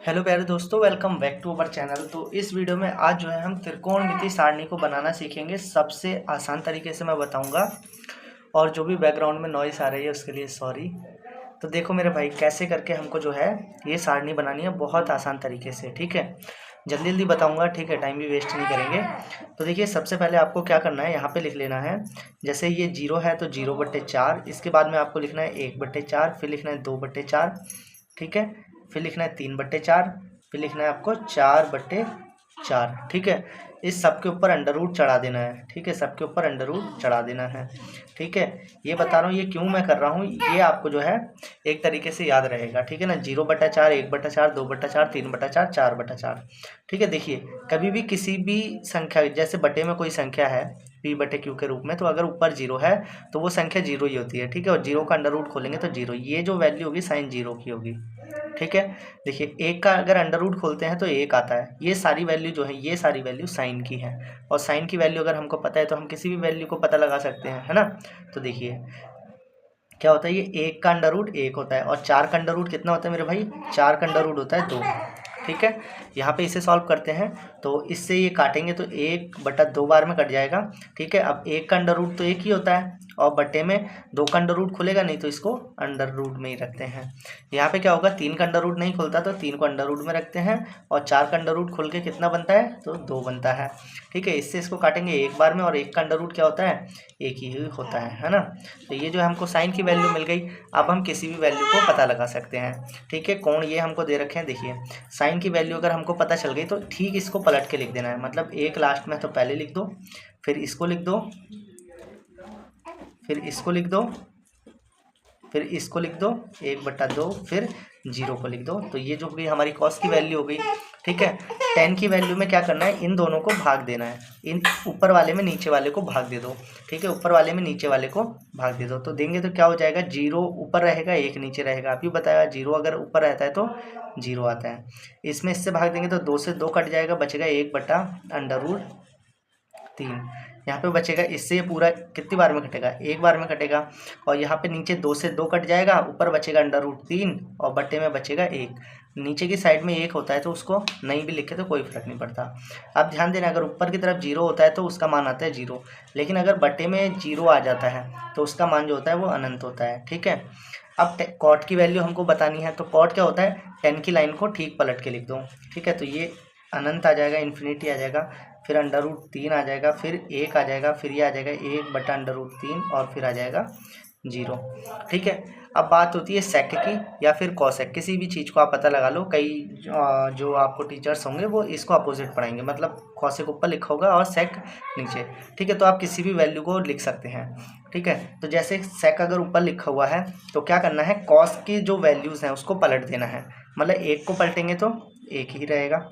Hello प्यारे दोस्तों, welcome back to our channel. तो इस वीडियो में आज जो है हम त्रिकोणमितीय सारणी को बनाना सीखेंगे। सबसे आसान तरीके से मैं बताऊंगा और जो भी बैकग्राउंड में नॉइस आ रही है उसके लिए सॉरी। तो देखो मेरे भाई, कैसे करके हमको जो है ये सारणी बनानी है बहुत आसान तरीके से। ठीक है, जल्दी जल्दी बताऊंगा। ठीक है, टाइम भी वेस्ट नहीं करेंगे। तो देखिए, सबसे पहले आपको क्या करना है, यहाँ पे लिख लेना है। जैसे ये 0 है तो 0/4। इसके बाद में आपको लिखना है 1/4, फिर लिखना है 2/4। ठीक है, फिर लिखना है 3/4, फिर लिखना है आपको 4/4। ठीक है, इस सब के ऊपर अंडर रूट चढ़ा देना है। ठीक है, सबके ऊपर अंडर रूट चढ़ा देना है। ठीक है, ये बता रहा हूँ, ये क्यों मैं कर रहा हूँ, ये आपको जो है एक तरीके से याद रहेगा। ठीक है ना, 0/4, 1/4, 2/4, 3/4, 4/4। ठीक है, देखिए कभी भी किसी भी संख्या, जैसे बटे में कोई संख्या है p/q के रूप में, तो अगर ऊपर 0 है तो वो संख्या 0 ही होती है। ठीक है, और 0 का अंडर रूट खोलेंगे तो 0, ये जो वैल्यू होगी साइन 0 की होगी। ठीक है, देखिए 1 का अगर अंडर रूट खोलते हैं तो 1 आता है। ये सारी वैल्यू जो है, ये सारी वैल्यू साइन की है, और साइन की वैल्यू अगर हमको पता है तो हम किसी भी वैल्यू को पता लगा सकते हैं, है ना। तो देखिए क्या होता है, ये 1 का अंडर रूट 1 होता है, और 4 का अंडर रूट कितना होता है मेरे भाई, 4 का अंडर रूट होता है 2। ठीक है, यहाँ पे इसे सॉल्व करते हैं तो इससे ये काटेंगे तो 1/2 बार में कट जाएगा। ठीक है, अब 1 का अंडर रूट तो 1 ही होता है, और बटे में 2 का अंडर रूट खुलेगा नहीं, तो इसको अंडर रूट में ही रखते हैं। यहाँ पे क्या होगा, 3 का अंडर रूट नहीं खुलता तो 3 को अंडर रूट में रखते हैं, और 4 का अंडर रूट खुल के कितना बनता है, तो 2 बनता है। ठीक है, इससे इसको काटेंगे 1 बार में, और 1 का अंडर रूट क्या होता है, 1 ही होता है ना। तो ये जो हमको साइन की वैल्यू मिल गई। अब हम किसी भी वैल्यू को पता लगा सकते हैं। ठीक है, कोण ये हमको दे रखे हैं, देखिए साइन की वैल्यू अगर हमको पता चल गई तो ठीक इसको पलट के लिख देना है। मतलब 1 लास्ट में तो पहले लिख दो, फिर इसको लिख दो, फिर इसको लिख दो, फिर इसको लिख दो 1/2, फिर 0 को लिख दो। तो ये जो होगी हमारी कॉस की वैल्यू हो गई। ठीक है, टेन की वैल्यू में क्या करना है, इन दोनों को भाग देना है। इन ऊपर वाले में नीचे वाले को भाग दे दो। ठीक है, ऊपर वाले में नीचे वाले को भाग दे दो, तो देंगे तो क्या हो जाएगा, 0 ऊपर रहेगा 1 नीचे रहेगा। आप ही बताया, 0 अगर ऊपर रहता है तो 0 आता है। इसमें इससे भाग देंगे तो 2 से 2 कट जाएगा, बचेगा 1/√3। यहाँ पे बचेगा, इससे ये पूरा कितनी बार में कटेगा, 1 बार में कटेगा। और यहाँ पे नीचे 2 से 2 कट जाएगा, ऊपर बचेगा अंडर√3 और बटे में बचेगा 1। नीचे की साइड में 1 होता है तो उसको नहीं भी लिखे तो कोई फर्क नहीं पड़ता। अब ध्यान देना, अगर ऊपर की तरफ 0 होता है तो उसका मान आता है 0, लेकिन अगर बटे में 0 आ जाता है तो उसका मान जो होता है वो अनंत होता है। ठीक है, अब कॉट की वैल्यू हमको बतानी है, तो कॉट क्या होता है, 10 की लाइन को ठीक पलट के लिख दो। ठीक है, तो ये अनंत आ जाएगा, इन्फिनिटी आ जाएगा, फिर अंडर√3 आ जाएगा, फिर 1 आ जाएगा, फिर ये आ जाएगा 1/√3, और फिर आ जाएगा 0। ठीक है, अब बात होती है सेक की या फिर कॉसेक, किसी भी चीज़ को आप पता लगा लो। कई जो आपको टीचर्स होंगे वो इसको अपोजिट पढ़ाएंगे, मतलब कॉसेक ऊपर लिखा होगा और सेक नीचे। ठीक है, तो आप किसी भी वैल्यू को लिख सकते हैं। ठीक है, तो जैसे सेक अगर ऊपर लिखा हुआ है तो क्या करना है, कॉस की जो वैल्यूज़ हैं उसको पलट देना है। मतलब 1 को पलटेंगे तो 1 ही रहेगा,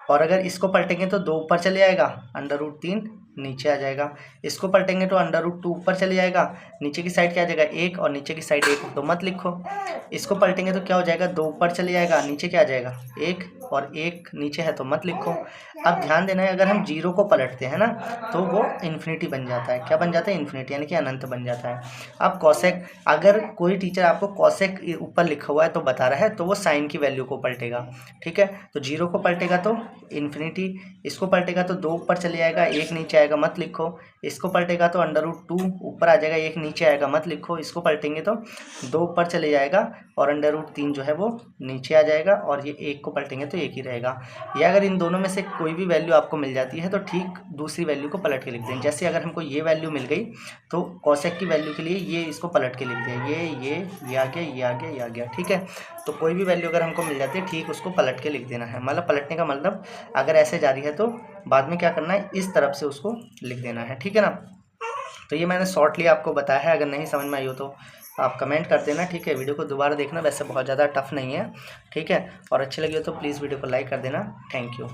और अगर इसको पलटेंगे तो 2 ऊपर चले जाएगा, अंडर√3 नीचे आ जाएगा। इसको पलटेंगे तो अंडर√2 ऊपर चले जाएगा, नीचे की साइड क्या आ जाएगा 1, और नीचे की साइड 1 तो मत लिखो। इसको पलटेंगे तो क्या हो जाएगा, 2 ऊपर चले जाएगा, नीचे क्या आ जाएगा 1, और 1 नीचे है तो मत लिखो। अब ध्यान देना है, अगर हम 0 को पलटते हैं ना तो वो इन्फिनिटी बन जाता है। क्या बन जाता है, इन्फिनिटी, यानी कि अनंत बन जाता है। अब कॉसेक, अगर कोई टीचर आपको कॉसेक ऊपर लिखा हुआ है तो बता रहा है तो वो साइन की वैल्यू को पलटेगा। ठीक है, तो 0 को पलटेगा तो इन्फिनिटी, इसको पलटेगा तो 2 ऊपर चले जाएगा, 1 नीचे आएगा, मत लिखो। इसको पलटेगा तो अंडर√2 ऊपर आ जाएगा, 1 नीचे आएगा, मत लिखो। इसको पलटेंगे तो 2 ऊपर चले जाएगा और अंडर√3 जो है वो नीचे आ जाएगा, और ये 1 को पलटेंगे तो 1 ही रहेगा। या अगर इन दोनों में से कोई भी वैल्यू आपको मिल जाती है तो ठीक दूसरी वैल्यू को पलट के लिख दें। जैसे अगर हमको ये वैल्यू मिल गई तो कॉसेक की वैल्यू के लिए ये इसको पलट के लिख दें, ये आ गया, ये आ गया, ये आ गया। ठीक है, तो कोई भी वैल्यू अगर हमको मिल जाती है ठीक उसको पलट के लिख देना है। मतलब पलटने का मतलब अगर ऐसे जारी है तो बाद में क्या करना है, इस तरफ से उसको लिख देना है। ठीक है ना, तो ये मैंने शॉर्टली आपको बताया है। अगर नहीं समझ में आई हो तो आप कमेंट कर देना। ठीक है, वीडियो को दोबारा देखना, वैसे बहुत ज़्यादा टफ नहीं है। ठीक है, और अच्छी लगी हो तो प्लीज़ वीडियो को लाइक कर देना। Thank you.